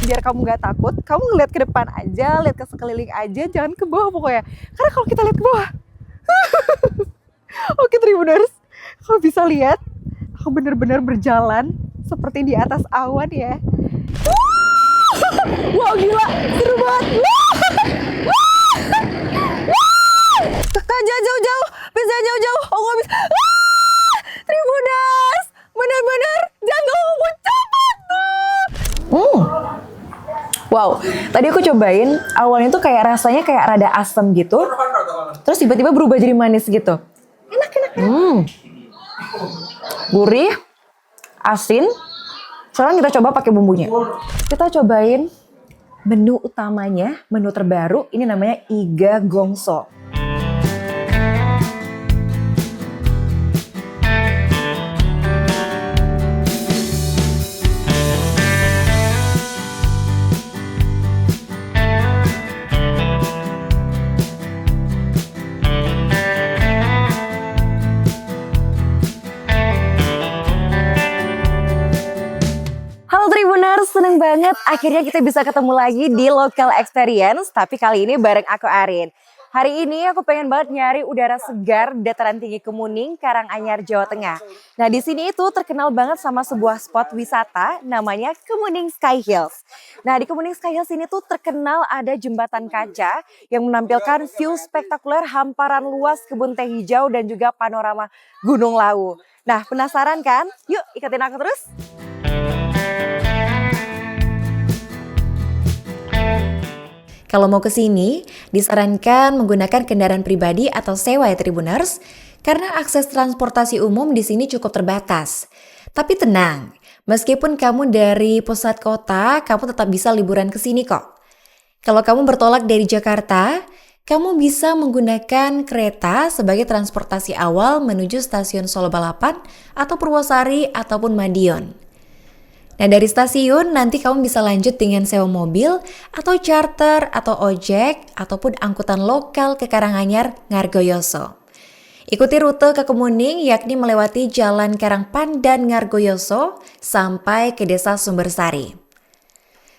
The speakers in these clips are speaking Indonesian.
biar kamu nggak takut, kamu ngeliat ke depan aja, lihat ke sekeliling aja, jangan ke bawah pokoknya. Karena kalau kita lihat ke bawah, oke Tribuners, kalau bisa lihat, aku bener-bener berjalan seperti di atas awan ya. Wow gila, seru banget. Kak jangan jauh-jauh, bisa jauh-jauh, aku nggak bisa. Tribuners, bener-bener jangan mau cepat tuh. Wow, tadi aku cobain, awalnya tuh kayak rasanya kayak rada asam gitu, terus tiba-tiba berubah jadi manis gitu. Enak. Gurih, asin. Sekarang kita coba pakai bumbunya. Kita cobain menu utamanya, menu terbaru. Ini namanya iga gongso. Tribuners, seneng banget akhirnya kita bisa ketemu lagi di Local Experience, tapi kali ini bareng aku Arin. Hari ini aku pengen banget nyari udara segar dataran tinggi Kemuning, Karanganyar, Jawa Tengah. Nah di sini itu terkenal banget sama sebuah spot wisata namanya Kemuning Sky Hills. Nah di Kemuning Sky Hills ini tuh terkenal ada jembatan kaca yang menampilkan view spektakuler hamparan luas kebun teh hijau dan juga panorama Gunung Lawu. Nah penasaran kan? Yuk ikutin aku terus. Kalau mau ke sini, disarankan menggunakan kendaraan pribadi atau sewa ya Tribuners, karena akses transportasi umum di sini cukup terbatas. Tapi tenang, meskipun kamu dari pusat kota, kamu tetap bisa liburan ke sini kok. Kalau kamu bertolak dari Jakarta, kamu bisa menggunakan kereta sebagai transportasi awal menuju stasiun Solo Balapan atau Purwosari ataupun Madiun. Nah dari stasiun nanti kamu bisa lanjut dengan sewa mobil atau charter atau ojek ataupun angkutan lokal ke Karanganyar Ngargoyoso. Ikuti rute ke Kemuning yakni melewati Jalan Karangpandan Ngargoyoso sampai ke Desa Sumbersari.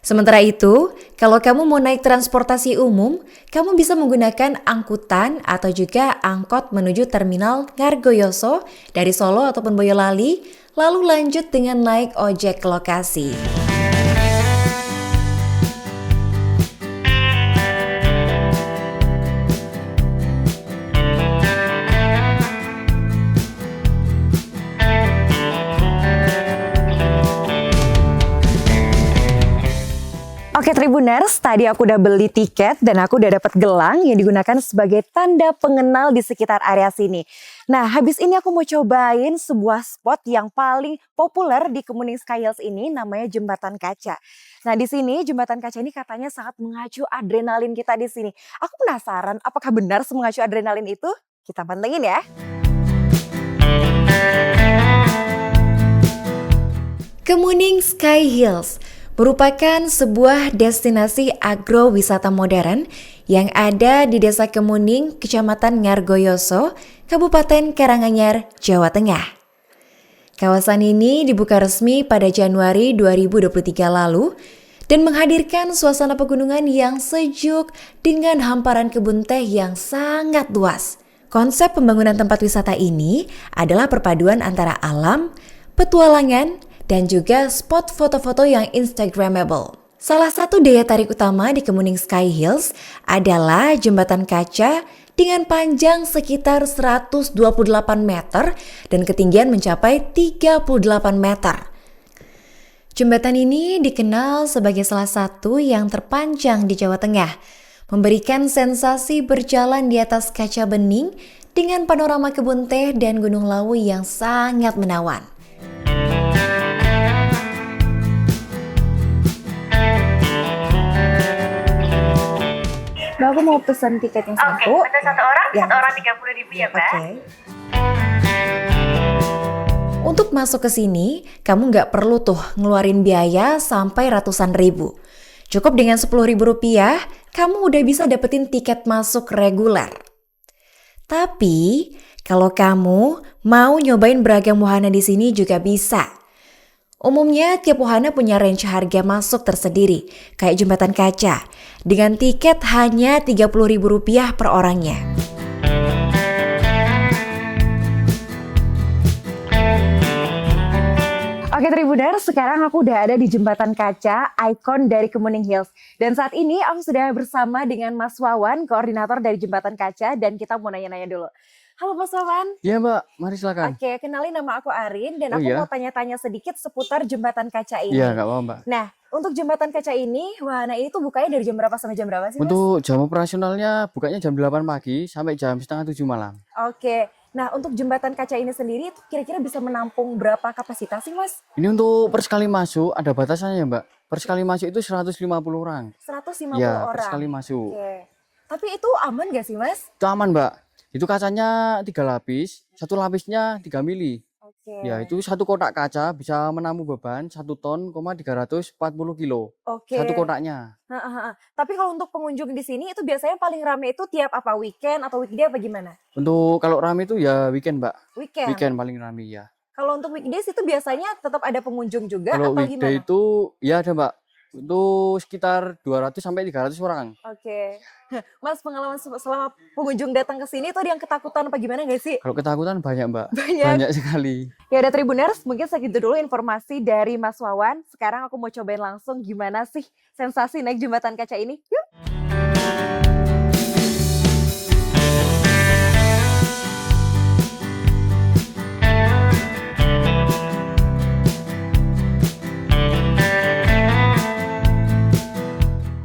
Sementara itu, kalau kamu mau naik transportasi umum, kamu bisa menggunakan angkutan atau juga angkot menuju terminal Ngargoyoso dari Solo ataupun Boyolali, lalu lanjut dengan naik ojek ke lokasi. Oke Tribuners, tadi aku udah beli tiket dan aku udah dapat gelang yang digunakan sebagai tanda pengenal di sekitar area sini. Nah, habis ini aku mau cobain sebuah spot yang paling populer di Kemuning Sky Hills ini, namanya Jembatan Kaca. Nah, di sini Jembatan Kaca ini katanya sangat mengacu adrenalin kita di sini. Aku penasaran, apakah benar semengacu adrenalin itu? Kita pantengin ya. Kemuning Sky Hills merupakan sebuah destinasi agrowisata modern yang ada di Desa Kemuning, Kecamatan Ngargoyoso, Kabupaten Karanganyar, Jawa Tengah. Kawasan ini dibuka resmi pada Januari 2023 lalu dan menghadirkan suasana pegunungan yang sejuk dengan hamparan kebun teh yang sangat luas. Konsep pembangunan tempat wisata ini adalah perpaduan antara alam, petualangan, dan juga spot foto-foto yang Instagramable. Salah satu daya tarik utama di Kemuning Sky Hills adalah jembatan kaca dengan panjang sekitar 128 meter dan ketinggian mencapai 38 meter. Jembatan ini dikenal sebagai salah satu yang terpanjang di Jawa Tengah, memberikan sensasi berjalan di atas kaca bening dengan panorama kebun teh dan Gunung Lawu yang sangat menawan. Mbak, aku mau pesan tiketnya satu. Oke, satu orang, ya. Satu orang 30.000 ya, Mbak. Oke. Untuk masuk ke sini, kamu nggak perlu tuh ngeluarin biaya sampai ratusan ribu. Cukup dengan Rp10.000, kamu udah bisa dapetin tiket masuk reguler. Tapi, kalau kamu mau nyobain beragam wahana di sini juga bisa. Umumnya tiap wahana punya range harga masuk tersendiri, kayak jembatan kaca, dengan tiket hanya Rp30.000 per orangnya. Oke Tribuners, sekarang aku udah ada di Jembatan Kaca, ikon dari Kemuning Hills. Dan saat ini aku sudah bersama dengan Mas Wawan, koordinator dari Jembatan Kaca, dan kita mau nanya-nanya dulu. Halo Mas Wawan. Iya Mbak, mari silakan. Oke, kenalin nama aku Arin, dan Oh aku mau iya? tanya-tanya sedikit seputar Jembatan Kaca Iya ini. nggak apa-apa Mbak. Nah, untuk Jembatan Kaca ini, wahana ini tuh bukanya dari jam berapa sampai jam berapa sih Mas? Untuk jam operasionalnya bukanya jam 8 pagi sampai jam setengah 7 malam. Oke, nah untuk Jembatan Kaca ini sendiri, kira-kira bisa menampung berapa kapasitas sih Mas? Ini untuk per sekali masuk ada batasannya Mbak. Per sekali masuk itu 150 orang. 150 Iya, per orang. sekali masuk. Oke. Tapi itu aman gak sih Mas? Itu aman Mbak. Itu kacanya 3 lapis, satu lapisnya 3 mili. Oke. Ya, itu satu kotak kaca bisa menampung beban 1 ton, 340 kilo. Oke. Satu kotaknya. Tapi kalau untuk pengunjung di sini itu biasanya paling rame itu tiap apa weekend atau weekday apa gimana? Untuk kalau rame itu ya weekend Mbak. Weekend. Weekend paling rame ya. Kalau untuk weekdays itu biasanya tetap ada pengunjung juga Kalau atau weekday gimana? itu ya ada Mbak. Itu sekitar 200 sampai 300 orang. Oke. Mas, pengalaman selama pengunjung datang ke sini tuh ada yang ketakutan apa gimana gak sih? Kalau ketakutan banyak Mbak. Banyak. Banyak sekali. Ya udah Tribuners, mungkin segitu dulu informasi dari Mas Wawan. Sekarang aku mau cobain langsung gimana sih sensasi naik Jembatan Kaca ini. Yuk!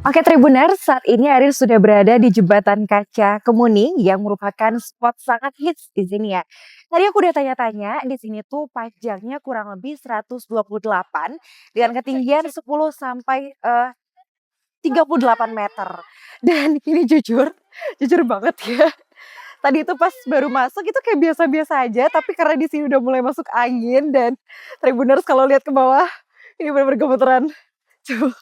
Oke Tribuners, saat ini Arin sudah berada di Jembatan Kaca Kemuning yang merupakan spot sangat hits di sini ya. Tadi aku udah tanya-tanya, di sini tuh panjangnya kurang lebih 128 dengan ketinggian 10 sampai 38 meter. Dan ini jujur banget ya. Tadi itu pas baru masuk itu kayak biasa-biasa aja, tapi karena di sini udah mulai masuk angin dan Tribuners kalau lihat ke bawah, ini benar-benar gemeteran. Coba.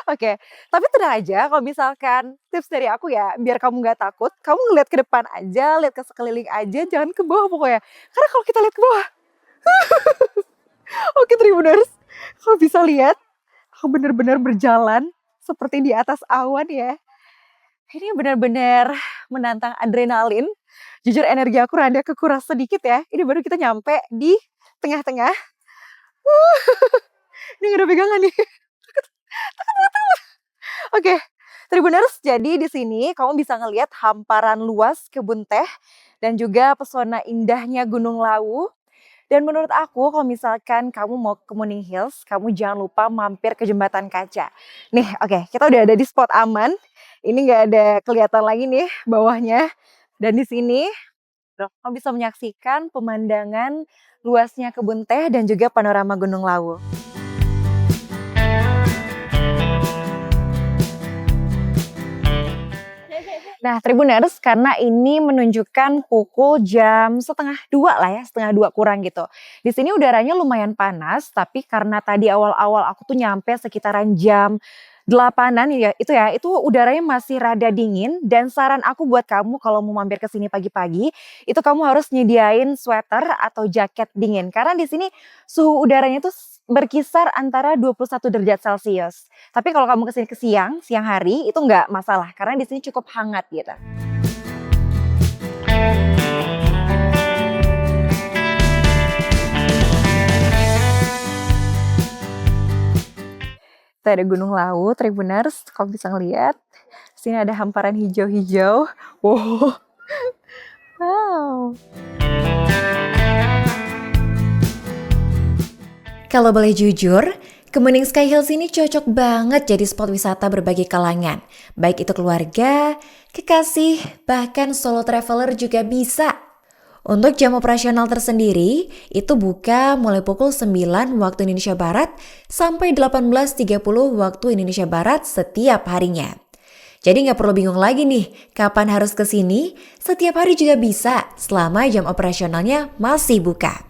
Oke, tapi tenang aja kalau misalkan tips dari aku ya, biar kamu nggak takut, kamu ngeliat ke depan aja, lihat ke sekeliling aja, jangan ke bawah pokoknya. Karena kalau kita lihat ke bawah, oke Tribuners, kalau bisa lihat, aku benar-benar berjalan seperti di atas awan ya. Ini benar-benar menantang adrenalin. Jujur energi aku rada kekuras sedikit ya. Ini baru kita nyampe di tengah-tengah. Ini gak ada pegangan nih. Oke, Tribuners, jadi di sini kamu bisa ngelihat hamparan luas kebun teh dan juga pesona indahnya Gunung Lawu. Dan menurut aku kalau misalkan kamu mau ke Kemuning Hills, kamu jangan lupa mampir ke Jembatan Kaca. Nih, oke, kita udah ada di spot aman. Ini nggak ada kelihatan lagi nih bawahnya. Dan di sini kamu bisa menyaksikan pemandangan luasnya kebun teh dan juga panorama Gunung Lawu. Nah, Tribuners, karena ini menunjukkan pukul jam setengah 2 lah ya, setengah 2 kurang gitu. Di sini udaranya lumayan panas, tapi karena tadi awal-awal aku tuh nyampe sekitaran jam 8-an ya, itu udaranya masih rada dingin dan saran aku buat kamu kalau mau mampir ke sini pagi-pagi, itu kamu harus nyediain sweater atau jaket dingin karena di sini suhu udaranya tuh berkisar antara 21 derajat Celcius. Tapi kalau kamu kesini ke siang hari itu nggak masalah karena di sini cukup hangat gitu. Kita ada Gunung Lawu, Tribuners, kamu bisa ngeliat. Sini ada hamparan hijau-hijau. Wow. Wow. Kalau boleh jujur, Kemuning Sky Hills ini cocok banget jadi spot wisata berbagai kalangan. Baik itu keluarga, kekasih, bahkan solo traveler juga bisa. Untuk jam operasional tersendiri, itu buka mulai pukul 9 waktu Indonesia Barat sampai 18.30 waktu Indonesia Barat setiap harinya. Jadi nggak perlu bingung lagi nih, kapan harus ke sini? Setiap hari juga bisa, selama jam operasionalnya masih buka.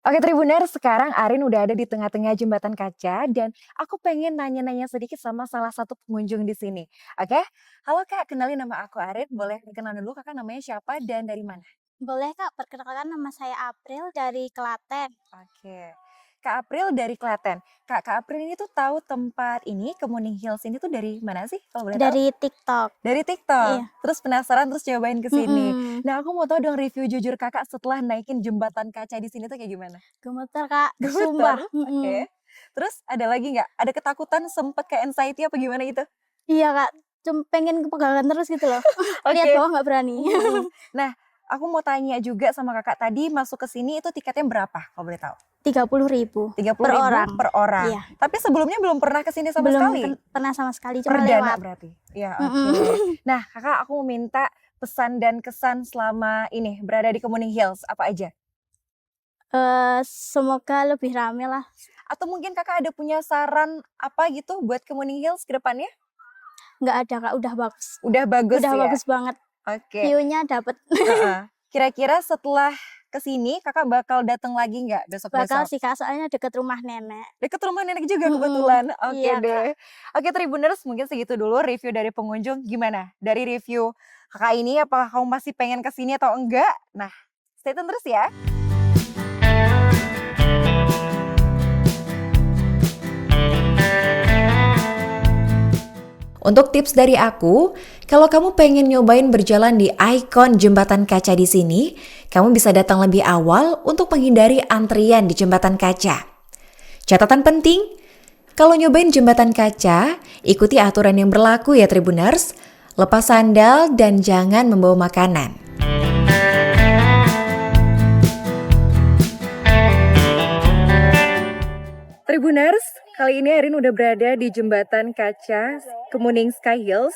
Oke Tribuners, sekarang Arin udah ada di tengah-tengah Jembatan Kaca dan aku pengen nanya-nanya sedikit sama salah satu pengunjung di sini. Oke, halo Kak, kenalin nama aku Arin. Boleh dikenal dulu Kakak namanya siapa dan dari mana? Boleh Kak, perkenalkan nama saya April dari Klaten. Oke, Kak April dari Klaten. Kak April ini tuh tahu tempat ini, Kemuning Hills ini tuh dari mana sih kalau boleh tahu? Dari TikTok. Dari TikTok. Iya. Terus penasaran terus cobain ke sini. Mm-mm. Nah, aku mau tahu dong review jujur Kakak setelah naikin jembatan kaca di sini tuh kayak gimana? Gemeter Kak, Gemeter? sumpah. Oke. Terus ada lagi nggak? Ada ketakutan sempet kayak anxiety apa gimana gitu? Iya Kak, cuma pengen kepegangan terus gitu loh. Lihat Oke. bawah nggak berani. Nah, aku mau tanya juga sama Kakak tadi masuk ke sini itu tiketnya berapa kalau boleh tahu? 30.000 30.000 per orang. per orang. Iya. Tapi sebelumnya belum pernah ke sini sama Belum sekali. pernah sama sekali, cuma Perdana lewat. berarti. Ya, oke. Nah, Kakak aku mau minta pesan dan kesan selama ini berada di Kemuning Hills apa aja? Semoga lebih rame lah. Atau mungkin Kakak ada punya saran apa gitu buat Kemuning Hills ke depannya? Nggak ada Kak, udah bagus. Udah bagus Udah ya? bagus banget. Oke. View-nya dapet. Heeh. Kira-kira setelah kesini Kakak bakal datang lagi nggak besok-besok? Bakal sih Kak, soalnya deket rumah nenek. Deket rumah nenek juga kebetulan. Oke Iya, deh. Oke Tribuners, mungkin segitu dulu review dari pengunjung. Gimana? Dari review Kakak ini, apakah kamu masih pengen kesini atau enggak? Nah, stay tune terus ya. Untuk tips dari aku, kalau kamu pengen nyobain berjalan di ikon jembatan kaca di sini, kamu bisa datang lebih awal untuk menghindari antrian di jembatan kaca. Catatan penting, kalau nyobain jembatan kaca, ikuti aturan yang berlaku ya Tribuners. Lepas sandal dan jangan membawa makanan. Tribuners, kali ini Erin udah berada di jembatan kaca Kemuning Sky Hills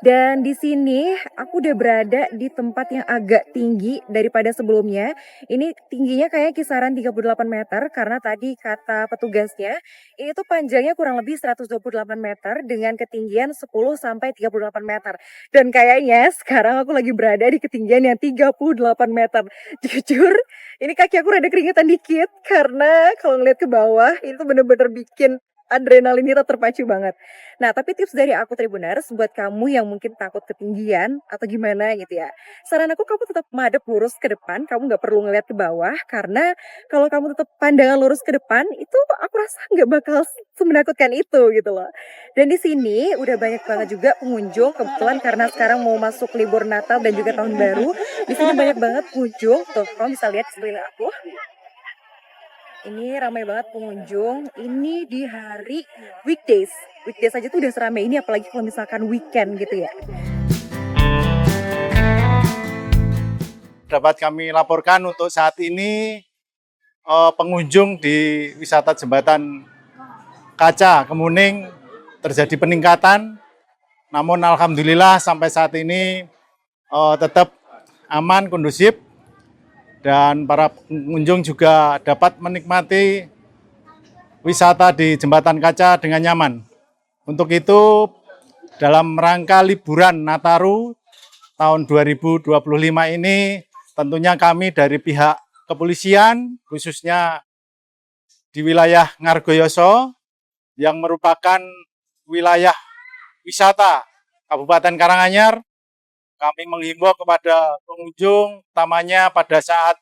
dan di sini aku udah berada di tempat yang agak tinggi daripada sebelumnya. Ini tingginya kayak kisaran 38 meter karena tadi kata petugasnya ini tuh panjangnya kurang lebih 128 meter dengan ketinggian 10 sampai 38 meter. Dan kayaknya sekarang aku lagi berada di ketinggian yang 38 meter. Jujur, ini kaki aku rada keringetan dikit karena kalau ngeliat ke bawah itu bener-bener bikin adrenalin kita terpacu banget. Nah, tapi tips dari aku Tribuners buat kamu yang mungkin takut ketinggian atau gimana gitu ya. Saran aku kamu tetap madep lurus ke depan, kamu nggak perlu ngeliat ke bawah karena kalau kamu tetap pandangan lurus ke depan itu aku rasa nggak bakal semenakutkan itu gitu loh. Dan di sini udah banyak banget juga pengunjung kebetulan karena sekarang mau masuk libur Natal dan juga Tahun Baru. Di sini banyak banget pengunjung. Tuh, kamu bisa lihat sekeliling aku. Ini ramai banget pengunjung. Ini di hari weekdays. Weekdays aja tuh udah seramai ini, apalagi kalau misalkan weekend gitu ya. Dapat kami laporkan untuk saat ini pengunjung di wisata jembatan kaca Kemuning terjadi peningkatan. Namun alhamdulillah sampai saat ini tetap aman, kondusif. Dan para pengunjung juga dapat menikmati wisata di jembatan kaca dengan nyaman. Untuk itu, dalam rangka liburan Nataru tahun 2025 ini, tentunya kami dari pihak kepolisian, khususnya di wilayah Ngargoyoso, yang merupakan wilayah wisata Kabupaten Karanganyar, kami menghimbau kepada pengunjung, utamanya pada saat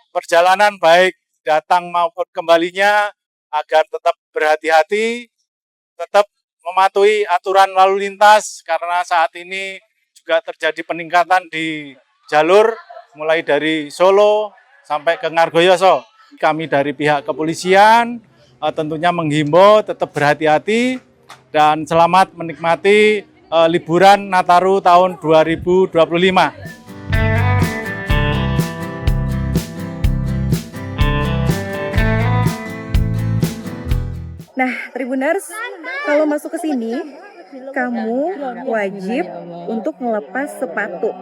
perjalanan baik datang maupun kembalinya, agar tetap berhati-hati, tetap mematuhi aturan lalu lintas, karena saat ini juga terjadi peningkatan di jalur, mulai dari Solo sampai ke Ngargoyoso. Kami dari pihak kepolisian tentunya menghimbau tetap berhati-hati dan selamat menikmati liburan Nataru tahun 2025. Nah, Tribuners, kalau masuk ke sini, kamu wajib untuk melepas sepatu.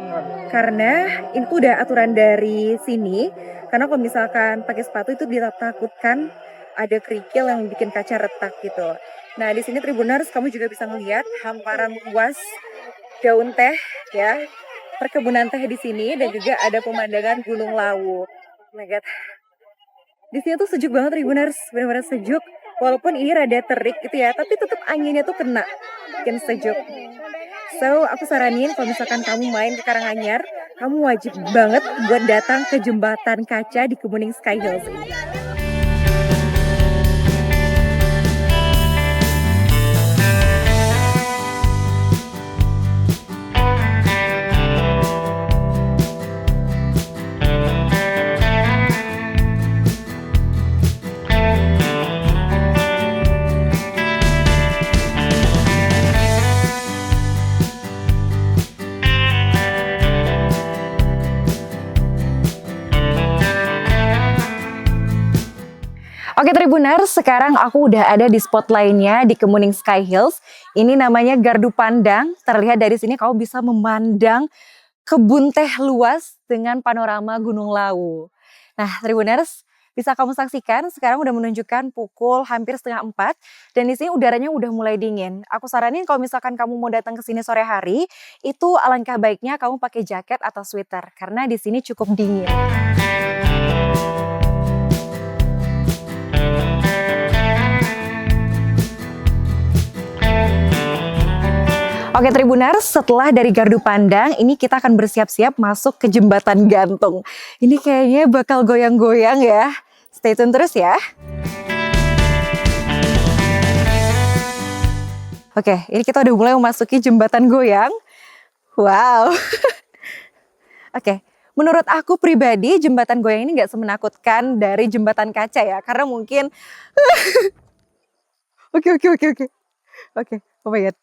Karena itu udah aturan dari sini. Karena kalau misalkan pakai sepatu itu ditakutkan ada kerikil yang bikin kaca retak gitu. Nah, di sini Tribuners kamu juga bisa melihat hamparan luas daun teh ya, perkebunan teh di sini dan juga ada pemandangan Gunung Lawu. Oh my God. Di sini tuh sejuk banget Tribuners, benar-benar sejuk. Walaupun ini rada terik gitu ya, tapi tetap anginnya tuh kena, bikin sejuk. So, aku saranin kalau misalkan kamu main ke Karanganyar, kamu wajib banget buat datang ke jembatan kaca di Kemuning Sky Hills ini. Tribuners, sekarang aku udah ada di spot lainnya di Kemuning Sky Hills. Ini namanya Gardu Pandang. Terlihat dari sini kamu bisa memandang kebun teh luas dengan panorama Gunung Lawu. Nah, Tribuners, bisa kamu saksikan sekarang udah menunjukkan pukul hampir setengah 4 dan di sini udaranya udah mulai dingin. Aku saranin kalau misalkan kamu mau datang ke sini sore hari, itu alangkah baiknya kamu pakai jaket atau sweater karena di sini cukup dingin. Oke Tribuners, setelah dari Gardu Pandang, ini kita akan bersiap-siap masuk ke Jembatan Gantung. Ini kayaknya bakal goyang-goyang ya. Stay tune terus ya. Oke, ini kita udah mulai memasuki jembatan goyang. Wow. Oke, menurut aku pribadi jembatan goyang ini nggak semenakutkan dari jembatan kaca ya. Karena mungkin... Oke. Oh my God.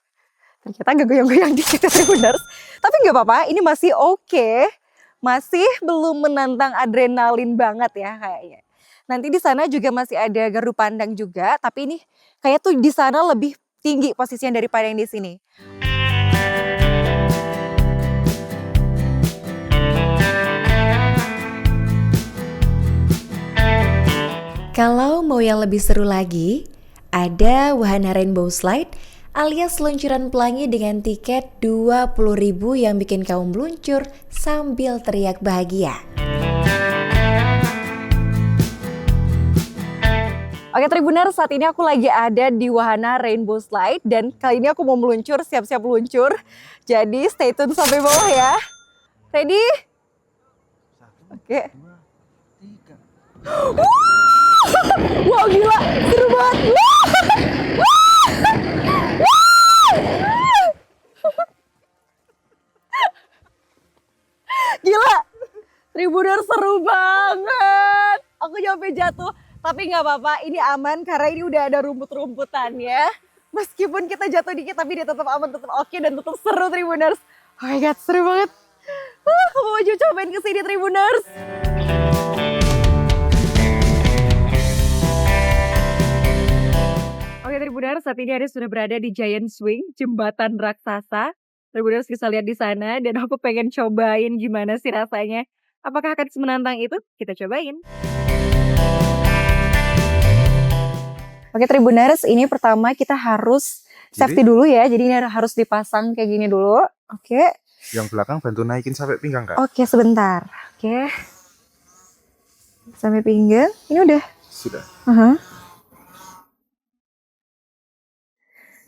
Ternyata agak goyang-goyang dikit ya Tribuners. Tapi nggak apa-apa, ini masih oke. Masih belum menantang adrenalin banget ya kayaknya. Nanti di sana juga masih ada Gardu Pandang juga, tapi ini kayak tuh di sana lebih tinggi posisinya daripada yang di sini. Kalau mau yang lebih seru lagi, ada wahana Rainbow Slide alias luncuran pelangi dengan tiket 20.000 yang bikin kamu meluncur sambil teriak bahagia. Oke Tribuners, saat ini aku lagi ada di wahana Rainbow Slide dan kali ini aku mau meluncur, siap-siap meluncur. Jadi stay tune sampai bawah ya. Ready? Oke. Wow gila, seru banget. Gila, Tribuners seru banget. Aku sampai jatuh, tapi nggak apa-apa. Ini aman karena ini udah ada rumput-rumputannya. Meskipun kita jatuh dikit, tapi dia tetap aman, tetap oke dan tetap seru Tribuners. Oh my God, seru banget. Aku mau cobain kesini Tribuners. Oke Tribuners, saat ini Arin sudah berada di Giant Swing, jembatan raksasa. Tribuners bisa lihat di sana dan aku pengen cobain gimana sih rasanya. Apakah akan semenantang itu? Kita cobain. Oke Tribuners, ini pertama kita harus safety dulu ya. Jadi ini harus dipasang kayak gini dulu. Oke. Yang belakang bantu naikin sampai pinggang Kak. Oke sebentar. Oke. Sampai pinggang. Ini udah. Sudah.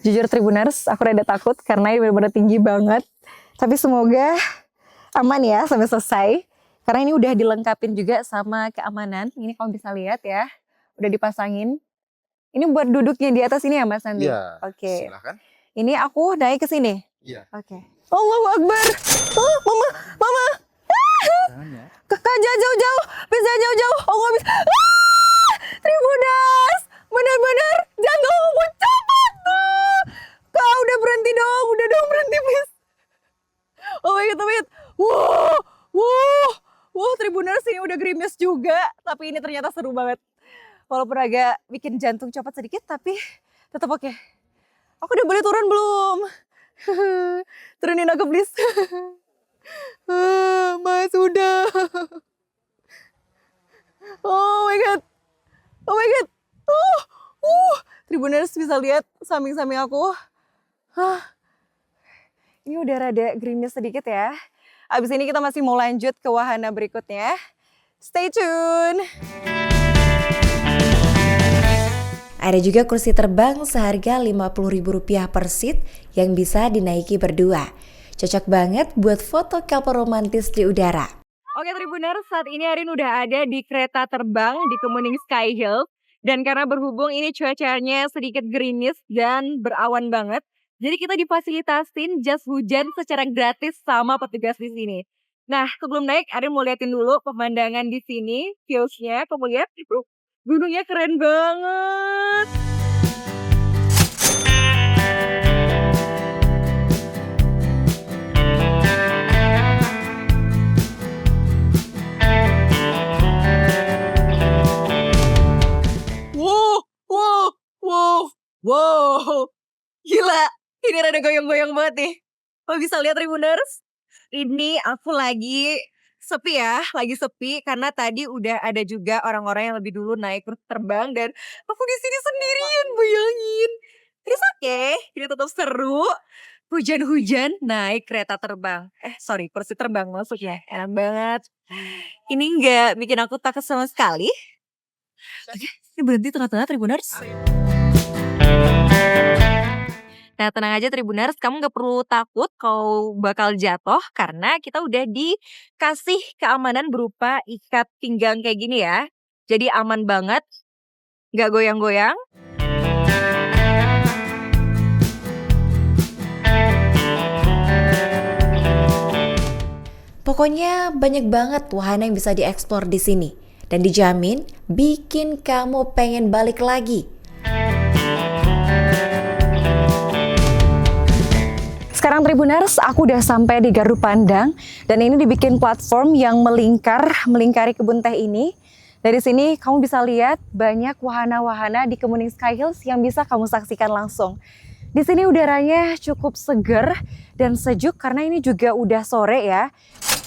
Jujur Tribuners, aku rada takut karena ini benar-benar tinggi banget. Tapi semoga aman ya sampai selesai. Karena ini udah dilengkapin juga sama keamanan. Ini kamu bisa lihat ya, udah dipasangin. Ini buat duduknya di atas ini ya Mas Andi? Iya, Oke. silakan. Ini aku naik ke sini? Iya. Oke. Allahu Akbar. Oh, Mama. Jangan ya. Kakak jauh-jauh. Bisa jauh-jauh. Allah bisa. Tribuners. Benar-benar jangan mau cepat tuh. Kak udah berhenti dong. Udah dong berhenti please. Oh my God. Wow, Tribuners ini udah gerimis juga. Tapi ini ternyata seru banget. Walaupun agak bikin jantung cepat sedikit, tapi tetap oke. Aku udah boleh turun belum? Turunin aku please. Mas udah. Oh my God. Tribuners bisa lihat samping-samping aku. Ini udah rada gerimis sedikit ya. Abis ini kita masih mau lanjut ke wahana berikutnya. Stay tune. Ada juga kursi terbang seharga Rp50.000 per seat yang bisa dinaiki berdua. Cocok banget buat foto couple romantis di udara. Oke Tribuners, saat ini Arin udah ada di kereta terbang di Kemuning Sky Hills. Dan karena berhubung ini cuacanya sedikit gerimis dan berawan banget, jadi kita difasilitasin jas hujan secara gratis sama petugas di sini. Nah, sebelum naik, Arin mau liatin dulu pemandangan di sini, views-nya. Kamu lihat, gunungnya keren banget. Wow, Gila, ini rada goyang-goyang banget nih. Lo bisa lihat Tribuners, ini aku lagi sepi ya, lagi sepi karena tadi udah ada juga orang-orang yang lebih dulu naik terbang dan aku di sini sendirian, bayangin. It's okay, ini tetap seru. Hujan-hujan naik kereta terbang. Sorry, kursi terbang maksudnya. Enak banget. Ini nggak bikin aku takut sama sekali. Oke, ini berhenti tengah-tengah Tribuners. Nah tenang aja Tribuners, kamu gak perlu takut kau bakal jatuh karena kita udah dikasih keamanan berupa ikat pinggang kayak gini ya. Jadi aman banget, gak goyang-goyang. Pokoknya banyak banget wahana yang bisa dieksplor di sini dan dijamin bikin kamu pengen balik lagi. Sekarang Tribuners, aku udah sampai di Gardu Pandang dan ini dibikin platform yang melingkari kebun teh ini. Dari sini kamu bisa lihat banyak wahana-wahana di Kemuning Sky Hills yang bisa kamu saksikan langsung. Di sini udaranya cukup seger dan sejuk karena ini juga udah sore ya.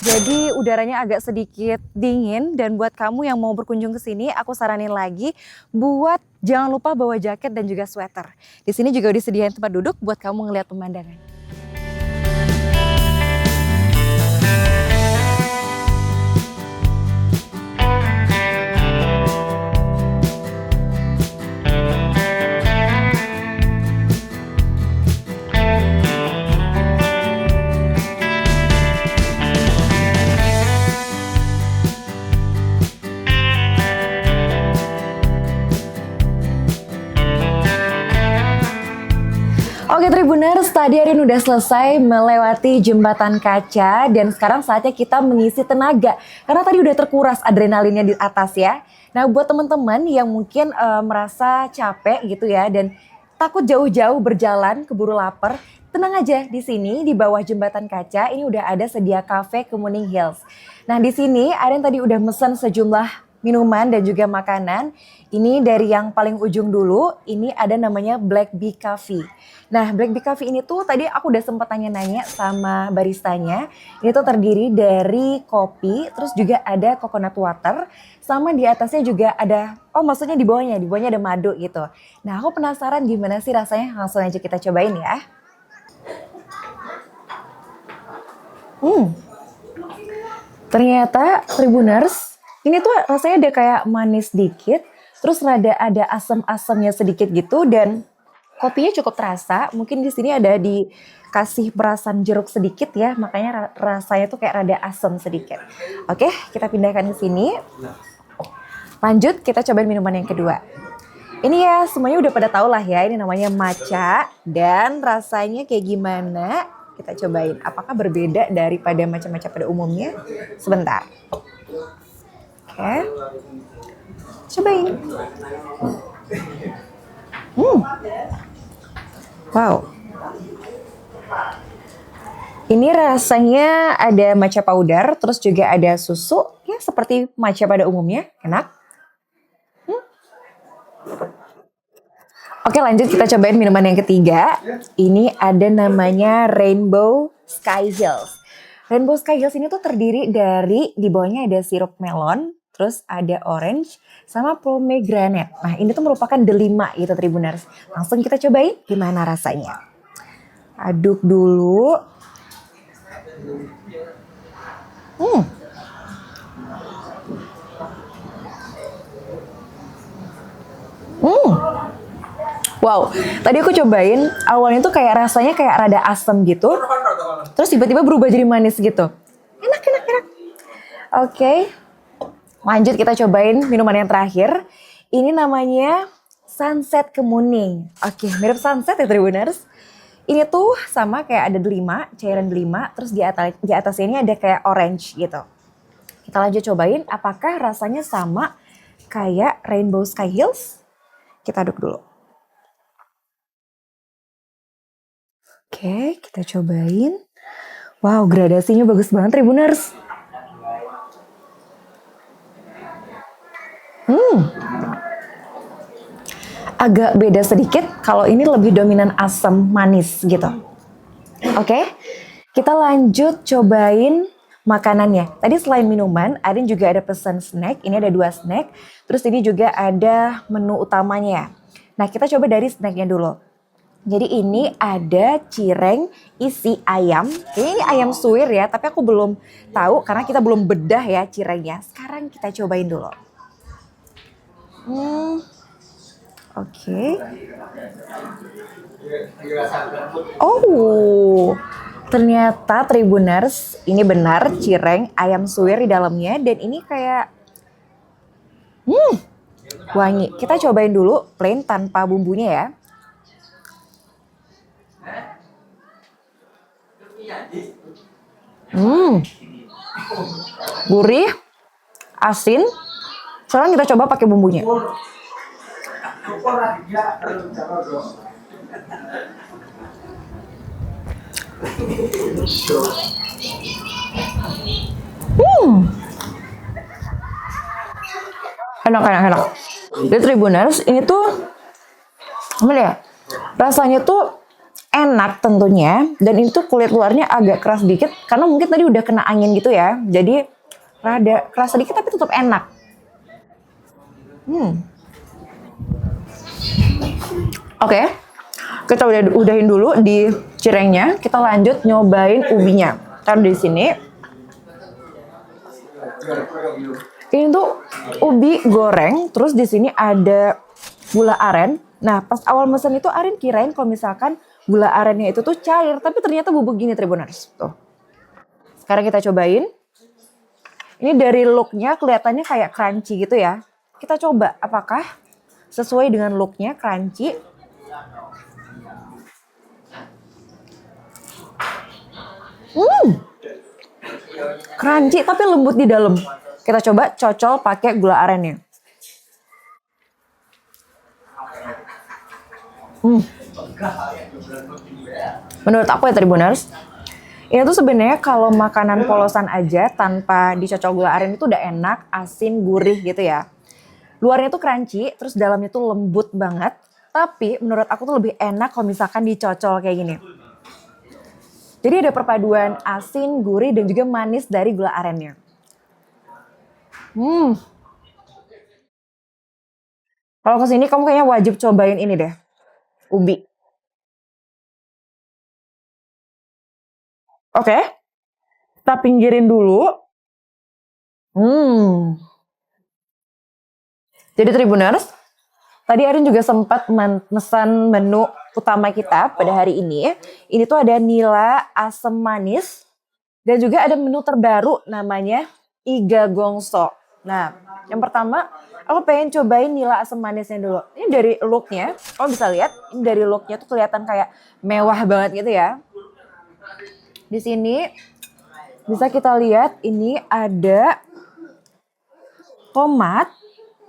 Jadi udaranya agak sedikit dingin dan buat kamu yang mau berkunjung ke sini, aku saranin lagi buat jangan lupa bawa jaket dan juga sweater. Di sini juga disediain tempat duduk buat kamu ngeliat pemandangan. Oke Tribuners, tadi Arin udah selesai melewati jembatan kaca dan sekarang saatnya kita mengisi tenaga karena tadi udah terkuras adrenalinnya di atas ya. Nah buat teman-teman yang mungkin merasa capek gitu ya dan takut jauh-jauh berjalan keburu lapar, tenang aja di sini di bawah jembatan kaca ini udah ada sedia cafe Kemuning Hills. Nah di sini Arin tadi udah mesen sejumlah minuman dan juga makanan. Ini dari yang paling ujung dulu, ini ada namanya Black Bee Coffee. Nah, Black Bee Coffee ini tuh tadi aku udah sempat tanya-nanya sama baristanya. Ini tuh terdiri dari kopi, terus juga ada coconut water, sama di atasnya juga ada, maksudnya di bawahnya ada madu gitu. Nah, aku penasaran gimana sih rasanya, langsung aja kita cobain ya. Ternyata Tribuners, ini tuh rasanya ada kayak manis dikit, terus rada ada asam-asamnya sedikit gitu dan kopinya cukup terasa. Mungkin di sini ada dikasih perasan jeruk sedikit ya, makanya rasanya tuh kayak rada asam sedikit. Oke, kita pindahkan ke sini. Lanjut kita cobain minuman yang kedua. Ini ya semuanya udah pada tahu lah ya, ini namanya matcha dan rasanya kayak gimana? Kita cobain. Apakah berbeda daripada matcha-matcha pada umumnya? Sebentar. Oke. Cobain. Wow. Ini rasanya ada matcha powder, terus juga ada susu, ya seperti matcha pada umumnya, enak. Oke lanjut kita cobain minuman yang ketiga. Ini ada namanya Rainbow Sky Hills. Rainbow Sky Hills ini tuh terdiri dari, di bawahnya ada sirup melon, terus ada orange, sama pomegranate. Nah ini tuh merupakan delima gitu Tribuners. Langsung kita cobain gimana rasanya. Aduk dulu. Wow, tadi aku cobain, awalnya tuh kayak rasanya kayak rada asam gitu. Terus tiba-tiba berubah jadi manis gitu. Enak. Oke. Lanjut kita cobain minuman yang terakhir. Ini namanya Sunset Kemuning. Oke, mirip sunset ya Tribuners. Ini tuh sama kayak ada delima, cairan delima, terus di atasnya ini ada kayak orange gitu. Kita lanjut cobain apakah rasanya sama kayak Rainbow Sky Hills. Kita aduk dulu. Oke, kita cobain. Wow, gradasinya bagus banget Tribuners. agak beda sedikit. Kalau ini lebih dominan asam manis gitu. Oke, kita lanjut cobain makanannya. Tadi selain minuman, Arin juga ada pesan snack. Ini ada 2 snack. Terus ini juga ada menu utamanya. Nah, kita coba dari snacknya dulu. Jadi ini ada cireng isi ayam. Kayaknya ini ayam suwir ya, tapi aku belum tahu karena kita belum bedah ya cirengnya. Sekarang kita cobain dulu. Oke. Oh, ternyata Tribuners ini benar cireng ayam suwir di dalamnya dan ini kayak wangi. Kita cobain dulu plain tanpa bumbunya ya. Gurih, asin. Sekarang kita coba pakai bumbunya. Enak. Jadi Tribuners ini tuh gimana ya? Rasanya tuh enak tentunya dan ini tuh kulit luarnya agak keras dikit karena mungkin tadi udah kena angin gitu ya. Jadi rada keras sedikit tapi tetap enak. Oke. Kita udahin dulu di cirengnya. Kita lanjut nyobain ubinya. Taruh di sini. Ini tuh ubi goreng, terus di sini ada gula aren. Nah, pas awal mesen itu Arin kirain kalau misalkan gula arennya itu tuh cair, tapi ternyata bubuk gini Tribuners. Tuh. Sekarang kita cobain. Ini dari looknya kelihatannya kayak crunchy gitu ya. Kita coba apakah sesuai dengan looknya crunchy. Crunchy tapi lembut di dalam. Kita coba cocol pakai gula arennya. Menurut aku ya Tribuners, ini tuh sebenarnya kalau makanan polosan aja tanpa dicocol gula aren itu udah enak, asin, gurih gitu ya. Luarnya tuh crunchy, terus dalamnya tuh lembut banget. Tapi menurut aku tuh lebih enak kalau misalkan dicocol kayak gini. Jadi ada perpaduan asin, gurih, dan juga manis dari gula arennya. Kalau kesini kamu kayaknya wajib cobain ini deh, ubi. Oke, kita pinggirin dulu. Jadi Tribuners, tadi Arin juga sempat memesan menu utama kita pada hari ini. Ini tuh ada nila asam manis dan juga ada menu terbaru namanya iga gongso. Nah, yang pertama aku pengen cobain nila asam manisnya dulu. Ini dari looknya, kamu bisa lihat ini dari looknya tuh kelihatan kayak mewah banget gitu ya. Di sini bisa kita lihat ini ada tomat,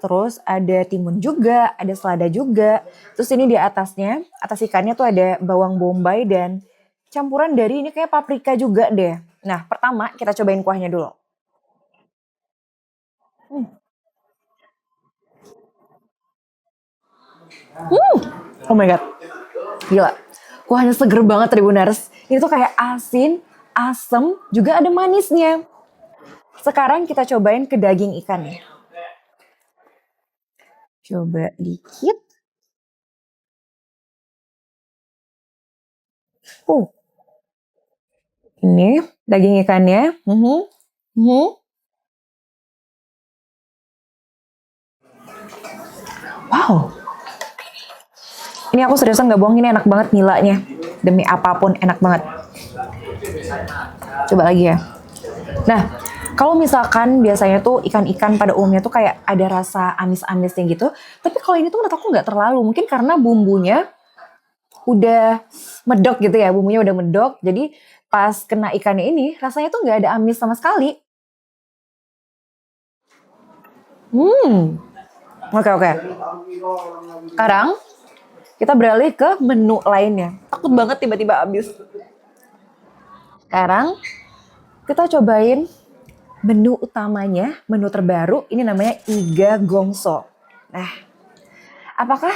terus ada timun juga, ada selada juga. Terus ini di atasnya, atas ikannya tuh ada bawang bombay dan campuran dari ini kayak paprika juga deh. Nah, pertama kita cobain kuahnya dulu. Oh my god. Gila. Kuahnya seger banget Tribuners. Ini tuh kayak asin, asem, juga ada manisnya. Sekarang kita cobain ke daging ikannya. Coba dikit. Ini daging ikannya. Wow. Ini aku seriusan gak bohong, ini enak banget nilanya. Demi apapun enak banget. Coba lagi ya. Nah, kalau misalkan biasanya tuh ikan-ikan pada umumnya tuh kayak ada rasa amis-amisnya gitu. Tapi kalau ini tuh menurut aku gak terlalu. Mungkin karena bumbunya udah medok gitu ya. Bumbunya udah medok. Jadi pas kena ikannya ini rasanya tuh gak ada amis sama sekali. Oke. Sekarang kita beralih ke menu lainnya. Takut banget tiba-tiba habis. Sekarang kita cobain menu utamanya, menu terbaru. Ini namanya iga gongso. Nah, apakah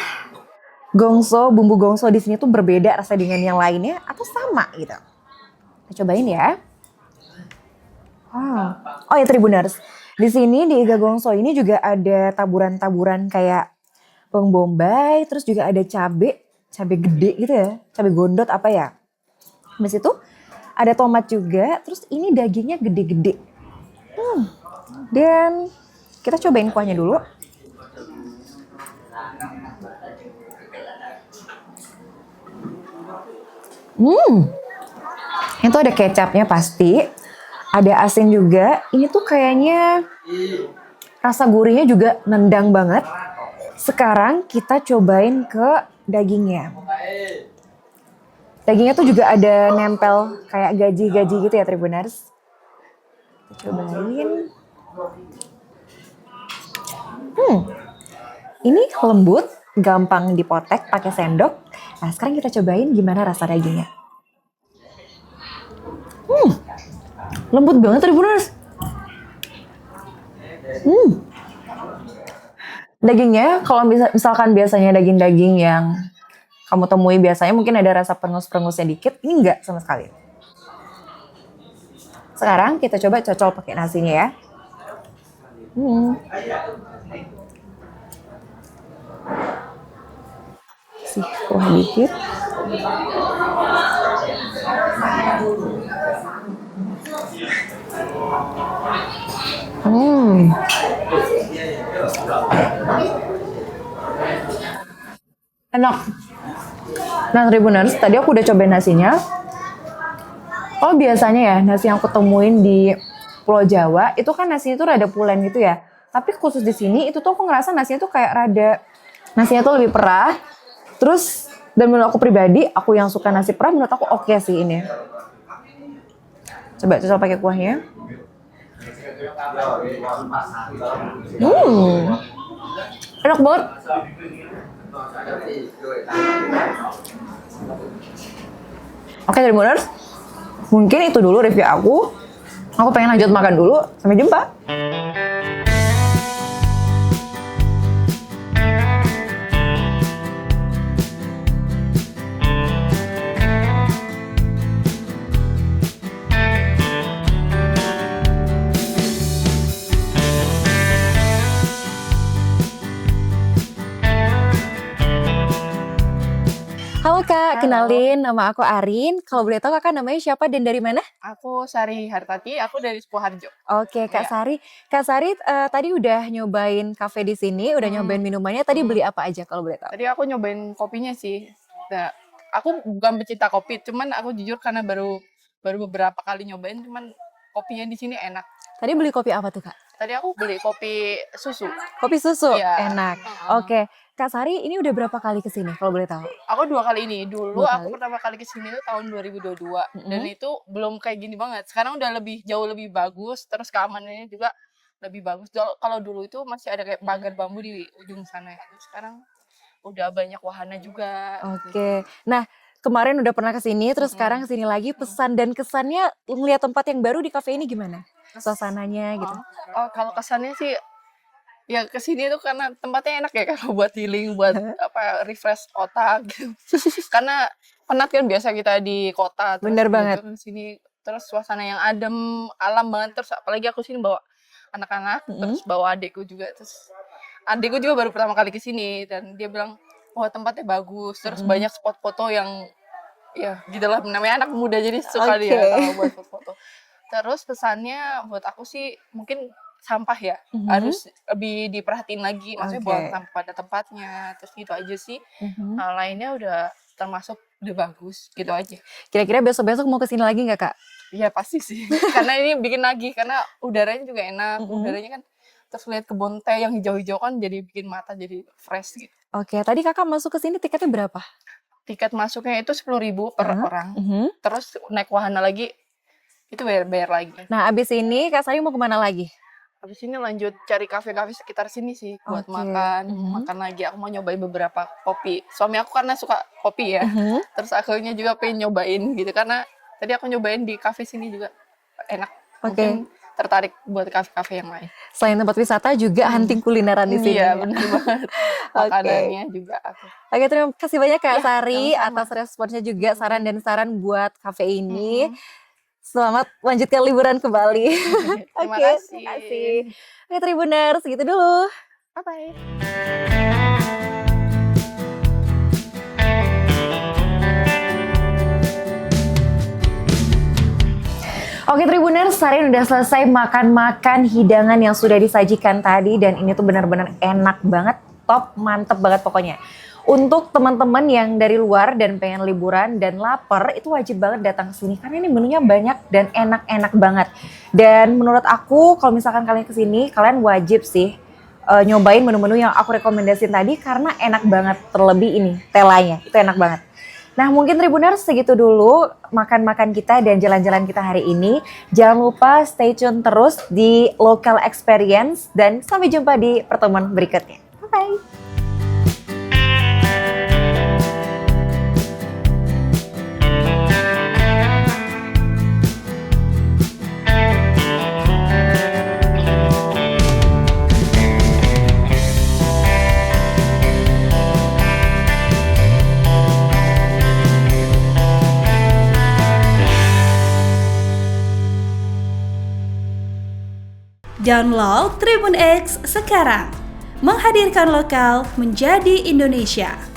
gongso, bumbu gongso di sini tuh berbeda rasa dengan yang lainnya atau sama gitu. Kita cobain ya. Wow. Oh ya Tribuners, di sini di iga gongso ini juga ada taburan-taburan kayak bawang bombay, terus juga ada cabe gede gitu ya, cabe gondot apa ya. Habis itu ada tomat juga, terus ini dagingnya gede-gede. Dan kita cobain kuahnya dulu. Itu ada kecapnya pasti, ada asin juga. Ini tuh kayaknya rasa gurihnya juga nendang banget. Sekarang kita cobain ke dagingnya. Dagingnya tuh juga ada nempel kayak gaji-gaji gitu ya Tribuners. Kita cobain. Ini lembut, gampang dipotek pakai sendok. Nah sekarang kita cobain gimana rasa dagingnya. Lembut banget Tribuners. Dagingnya kalau misalkan biasanya daging-daging yang kamu temui biasanya mungkin ada rasa perengus-perengusnya dikit, ini enggak sama sekali. Sekarang kita coba cocol pakai nasinya ya. Kasih kuah dikit. Enak. Nah Tribuners, tadi aku udah cobain nasinya. Oh biasanya ya nasi yang aku temuin di Pulau Jawa itu kan nasinya tuh rada pulen gitu ya. Tapi khusus di sini itu tuh aku ngerasa nasinya tuh kayak nasinya tuh lebih perah. Terus dan menurut aku pribadi, aku yang suka nasi perah menurut aku oke sih ini. Coba cocok pakai kuahnya. Enak banget. Oke Tribuners, mungkin itu dulu review aku. Aku pengen lanjut makan dulu. Sampai jumpa. Halo Kak, kenalin nama aku Arin. Kalau boleh tahu Kakak namanya siapa dan dari mana? Aku Sari Hartati, aku dari Sukoharjo. Oke, Kak Iya. Sari. Kak Sari tadi udah nyobain kafe di sini, udah nyobain minumannya. Tadi beli apa aja kalau boleh tahu? Tadi aku nyobain kopinya sih. Nah, aku bukan pecinta kopi, cuman aku jujur karena baru beberapa kali nyobain, cuman kopinya di sini enak. Tadi beli kopi apa tuh Kak? Tadi aku beli kopi susu. Kopi susu? Iya. Enak. Oke, Kak Sari ini udah berapa kali kesini kalau boleh tahu? Aku 2 kali ini. Dulu 2 aku kali? pertama kali kesini itu tahun 2022. Dan itu belum kayak gini banget. Sekarang udah jauh lebih bagus. Terus keamanannya juga lebih bagus. Kalau dulu itu masih ada kayak pagar bambu di ujung sana ya. Sekarang udah banyak wahana juga. Oke. Nah, kemarin udah pernah kesini, terus sekarang kesini lagi. Pesan dan kesannya ngeliat tempat yang baru di kafe ini gimana? Suasananya gitu. Oh, kalau kesannya sih ya kesini tuh karena tempatnya enak ya kalau buat healing, buat refresh otak gitu. Karena penat kan biasa kita di kota. Bener banget. Sini terus suasana yang adem, alam banget. Terus apalagi aku sini bawa anak-anak, terus bawa adikku juga. Terus adikku juga baru pertama kali kesini dan dia bilang, wah tempatnya bagus. Terus banyak spot foto yang ya gitulah, namanya anak muda jadi suka dia kalau buat foto. Terus pesannya buat aku sih mungkin sampah ya harus lebih diperhatiin lagi, maksudnya buang sampah pada tempatnya, terus gitu aja sih. Lainnya udah termasuk udah bagus gitu aja. Kira-kira besok-besok mau kesini lagi nggak Kak? Iya pasti sih, karena ini bikin lagi, karena udaranya juga enak, udaranya kan terus lihat kebun teh yang hijau-hijau kan jadi bikin mata jadi fresh gitu. Oke, tadi Kakak masuk ke sini tiketnya berapa? Tiket masuknya itu 10.000 per orang, terus naik wahana lagi itu bayar lagi. Nah, abis ini Kak Sari mau kemana lagi? Habis ini lanjut cari kafe-kafe sekitar sini sih buat makan lagi. Aku mau nyobain beberapa kopi. Suami aku karena suka kopi ya. Terus akunya juga pengen nyobain gitu karena tadi aku nyobain di kafe sini juga enak. Mungkin tertarik buat kafe-kafe yang lain. Selain tempat wisata juga hunting kulineran di sini. Iya, benar banget. Makanannya juga aku. Oke, terima kasih banyak Kak Ya, Sari sama-sama. atas responnya juga, saran dan saran buat kafe ini. Selamat lanjutkan liburan ke Bali. Terima Oke, kasih. terima kasih. Oke, Tribuners, segitu dulu. Bye-bye. Oke Tribuners, Sarin udah selesai makan-makan hidangan yang sudah disajikan tadi dan ini tuh benar-benar enak banget, top, mantep banget pokoknya. Untuk teman-teman yang dari luar dan pengen liburan dan lapar, itu wajib banget datang ke sini karena ini menunya banyak dan enak-enak banget. Dan menurut aku kalau misalkan kalian kesini, kalian wajib sih nyobain menu-menu yang aku rekomendasiin tadi karena enak banget. Terlebih ini telanya, itu enak banget. Nah mungkin Tribuners segitu dulu makan-makan kita dan jalan-jalan kita hari ini. Jangan lupa stay tune terus di Local Experience dan sampai jumpa di pertemuan berikutnya. Bye-bye. Download Tribun X sekarang, menghadirkan lokal menjadi Indonesia.